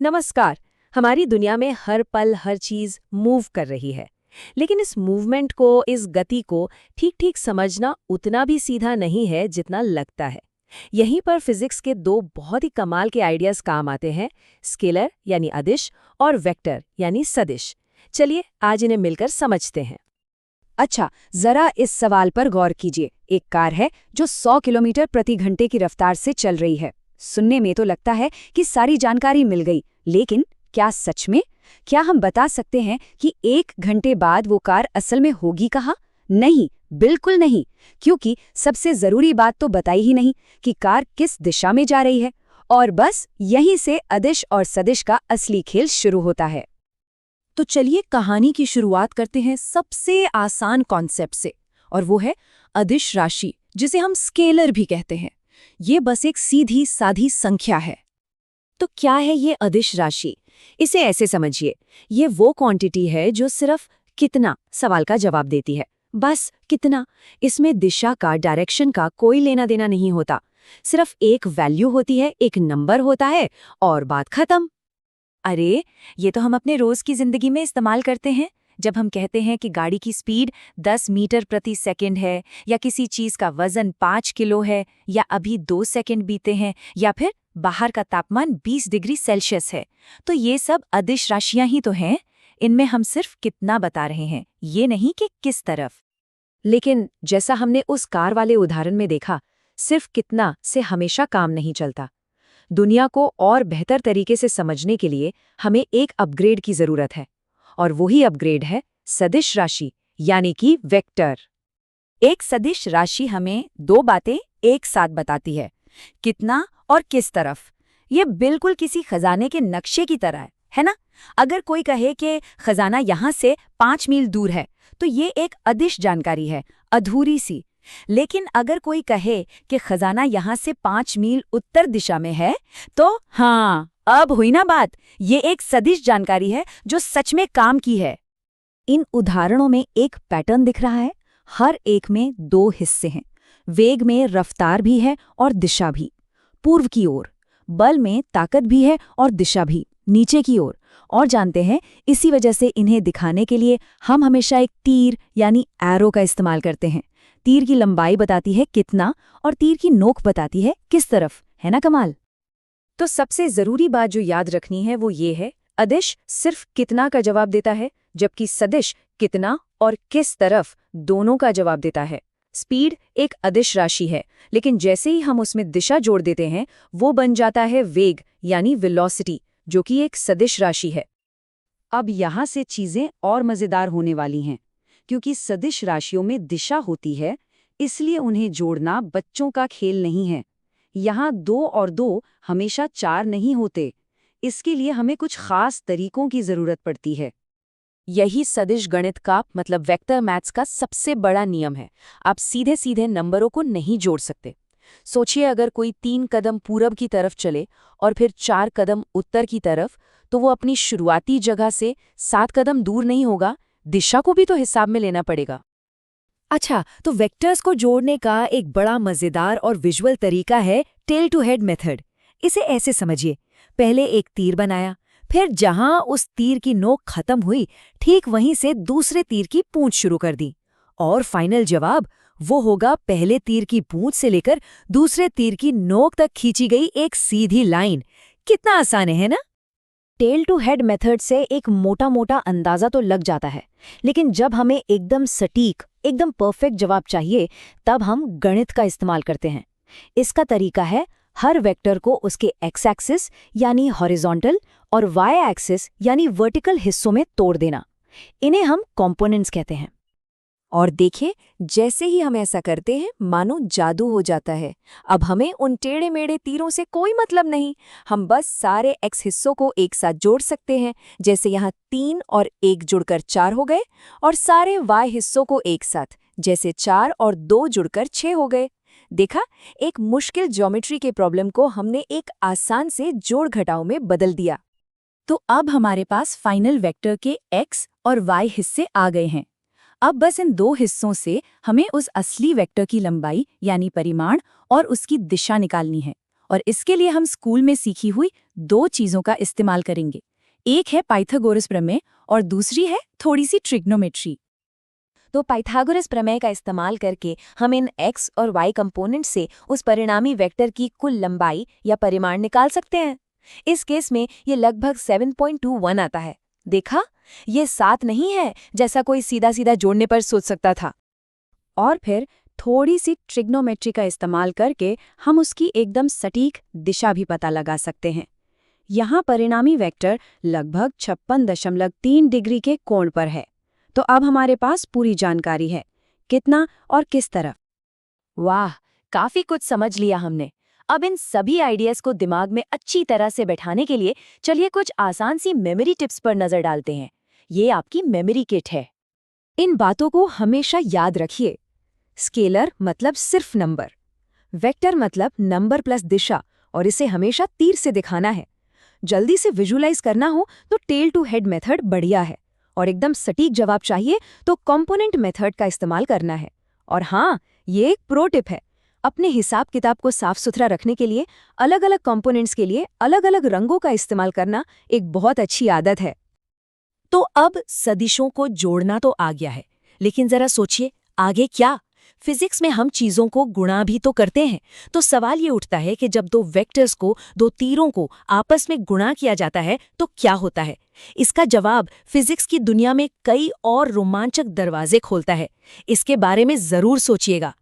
नमस्कार। हमारी दुनिया में हर पल हर चीज मूव कर रही है, लेकिन इस मूवमेंट को, इस गति को ठीक ठीक समझना उतना भी सीधा नहीं है जितना लगता है। यहीं पर फिजिक्स के दो बहुत ही कमाल के आइडियाज काम आते हैं, स्केलर यानी अदिश और वेक्टर यानी सदिश। चलिए आज इन्हें मिलकर समझते हैं। अच्छा, जरा इस सवाल पर गौर कीजिए। एक कार है जो 100 किलोमीटर प्रति घंटे की रफ्तार से चल रही है। सुनने में तो लगता है कि सारी जानकारी मिल गई, लेकिन क्या सच में? क्या हम बता सकते हैं कि 1 घंटे बाद वो कार असल में होगी कहाँ? नहीं, बिल्कुल नहीं, क्योंकि सबसे जरूरी बात तो बताई ही नहीं कि कार किस दिशा में जा रही है। और बस यहीं से अदिश और सदिश का असली खेल शुरू होता है। तो चलिए कहानी की शुरुआत करते हैं सबसे आसान कॉन्सेप्ट से, और वो है अदिश राशि, जिसे हम स्केलर भी कहते हैं। ये बस एक सीधी साधी संख्या है। तो क्या है ये अदिश राशि? इसे ऐसे समझिए, ये वो क्वांटिटी है जो सिर्फ कितना सवाल का जवाब देती है। बस कितना। इसमें दिशा का, डायरेक्शन का कोई लेना देना नहीं होता। सिर्फ एक वैल्यू होती है, एक नंबर होता है और बात खत्म। अरे, ये तो हम अपने रोज की जिंदगी में इस्तेमाल करते हैं। जब हम कहते हैं कि गाड़ी की स्पीड 10 मीटर प्रति सेकंड है, या किसी चीज का वजन 5 किलो है, या अभी 2 सेकंड बीते हैं, या फिर बाहर का तापमान 20 डिग्री सेल्सियस है, तो ये सब अदिश राशियां ही तो हैं। इनमें हम सिर्फ कितना बता रहे हैं, ये नहीं कि किस तरफ। लेकिन जैसा हमने उस कार वाले उदाहरण में देखा, सिर्फ कितना से हमेशा काम नहीं चलता। दुनिया को और बेहतर तरीके से समझने के लिए हमें एक अपग्रेड की जरूरत है, और वही अपग्रेड है सदिश राशि, यानी कि वेक्टर। एक सदिश राशि हमें दो बातें एक साथ बताती है, कितना और किस तरफ। ये बिल्कुल किसी खजाने के नक्शे की तरह है ना? अगर कोई कहे कि खजाना यहाँ से 5 मील दूर है, तो ये एक अदिश जानकारी है, अधूरी सी। लेकिन अगर कोई कहे कि खजाना यहाँ से 5 मील उत्तर दिशा में है, तो हाँ, अब हुई ना बात। ये एक सदिश जानकारी है जो सच में काम की है। इन उदाहरणों में एक पैटर्न दिख रहा है। हर एक में दो हिस्से हैं। वेग में रफ्तार भी है और दिशा भी, पूर्व की ओर। बल में ताकत भी है और दिशा भी, नीचे की ओर। और जानते हैं, इसी वजह से इन्हें दिखाने के लिए हम हमेशा एक तीर यानी एरो का इस्तेमाल करते हैं। तीर की लंबाई बताती है कितना, और तीर की नोक बताती है किस तरफ। है ना कमाल? तो सबसे जरूरी बात जो याद रखनी है वो ये है, अदिश सिर्फ कितना का जवाब देता है, जबकि सदिश कितना और किस तरफ दोनों का जवाब देता है। स्पीड एक अदिश राशि है, लेकिन जैसे ही हम उसमें दिशा जोड़ देते हैं, वो बन जाता है वेग यानी वेलोसिटी, जो कि एक सदिश राशि है। अब यहाँ से चीजें और मजेदार होने वाली हैं, क्योंकि सदिश राशियों में दिशा होती है, इसलिए उन्हें जोड़ना बच्चों का खेल नहीं है। यहाँ 2 और 2 हमेशा 4 नहीं होते। इसके लिए हमें कुछ खास तरीकों की जरूरत पड़ती है। यही सदिश गणित का, मतलब वेक्टर मैथ्स का सबसे बड़ा नियम है। आप सीधे सीधे नंबरों को नहीं जोड़ सकते। सोचिए, अगर कोई 3 कदम पूरब की तरफ चले और फिर 4 कदम उत्तर की तरफ, तो वो अपनी शुरुआती जगह से 7 कदम दूर नहीं होगा। दिशा को भी तो हिसाब में लेना पड़ेगा। अच्छा, तो वेक्टर्स को जोड़ने का एक बड़ा मजेदार और विजुअल तरीका है टेल टू हेड मेथड। इसे ऐसे समझिए, पहले एक तीर बनाया, फिर जहां उस तीर की नोक खत्म हुई, ठीक वहीं से दूसरे तीर की पूंछ शुरू कर दी। और फाइनल जवाब वो होगा पहले तीर की पूंछ से लेकर दूसरे तीर की नोक तक खींची गई एक सीधी लाइन। कितना आसान है ना? टेल टू हेड मेथड से एक मोटा मोटा अंदाजा तो लग जाता है, लेकिन जब हमें एकदम सटीक, एकदम परफेक्ट जवाब चाहिए, तब हम गणित का इस्तेमाल करते हैं। इसका तरीका है हर वेक्टर को उसके एक्स एक्सिस यानी हॉरिजॉन्टल और वाई एक्सिस यानी वर्टिकल हिस्सों में तोड़ देना। इन्हें हम कंपोनेंट्स कहते हैं। और देखिए, जैसे ही हम ऐसा करते हैं, मानो जादू हो जाता है। अब हमें उन टेढ़े मेढ़े तीरों से कोई मतलब नहीं। हम बस सारे एक्स हिस्सों को एक साथ जोड़ सकते हैं, जैसे यहाँ 3 और 1 जुड़कर 4 हो गए, और सारे वाई हिस्सों को एक साथ, जैसे 4 और 2 जुड़कर 6 हो गए। देखा, एक मुश्किल ज्योमेट्री के प्रॉब्लम को हमने एक आसान से जोड़ घटाव में बदल दिया। तो अब हमारे पास फाइनल वेक्टर के एक्स और वाई हिस्से आ गए हैं। अब बस इन दो हिस्सों से हमें उस असली वेक्टर की लंबाई यानी परिमाण और उसकी दिशा निकालनी है। और इसके लिए हम स्कूल में सीखी हुई 2 चीज़ों का इस्तेमाल करेंगे। एक है पाइथागोरस प्रमेय और दूसरी है थोड़ी सी ट्रिग्नोमेट्री। तो पाइथागोरस प्रमेय का इस्तेमाल करके हम इन x और y कंपोनेंट से उस परिणामी वेक्टर की कुल लंबाई या परिमाण निकाल सकते हैं। इस केस में ये लगभग 7.21 आता है। देखा, ये 7 नहीं है जैसा कोई सीधा सीधा जोड़ने पर सोच सकता था। और फिर थोड़ी सी ट्रिग्नोमेट्री का इस्तेमाल करके हम उसकी एकदम सटीक दिशा भी पता लगा सकते हैं। यहाँ परिणामी वेक्टर लगभग 56.3 डिग्री के कोण पर है। तो अब हमारे पास पूरी जानकारी है, कितना और किस तरफ। वाह, काफी कुछ समझ लिया हमने। अब इन सभी आइडियाज को दिमाग में अच्छी तरह से बैठाने के लिए चलिए कुछ आसान सी मेमोरी टिप्स पर नजर डालते हैं। ये आपकी मेमोरी किट है। इन बातों को हमेशा याद रखिए। स्केलर मतलब सिर्फ नंबर, वेक्टर मतलब नंबर प्लस दिशा, और इसे हमेशा तीर से दिखाना है। जल्दी से विजुलाइज करना हो तो टेल टू हेड मेथड बढ़िया है, और एकदम सटीक जवाब चाहिए तो कंपोनेंट मेथड का इस्तेमाल करना है। और हाँ, ये एक प्रो टिप है, अपने हिसाब किताब को साफ सुथरा रखने के लिए अलग अलग कंपोनेंट्स के लिए अलग अलग रंगों का इस्तेमाल करना एक बहुत अच्छी आदत है। तो अब सदिशों को जोड़ना तो आ गया है, लेकिन जरा सोचिए आगे क्या। फिजिक्स में हम चीजों को गुणा भी तो करते हैं। तो सवाल ये उठता है कि जब 2 वेक्टर्स को, 2 तीरों को आपस में गुणा किया जाता है तो क्या होता है। इसका जवाब फिजिक्स की दुनिया में कई और रोमांचक दरवाजे खोलता है। इसके बारे में जरूर सोचिएगा।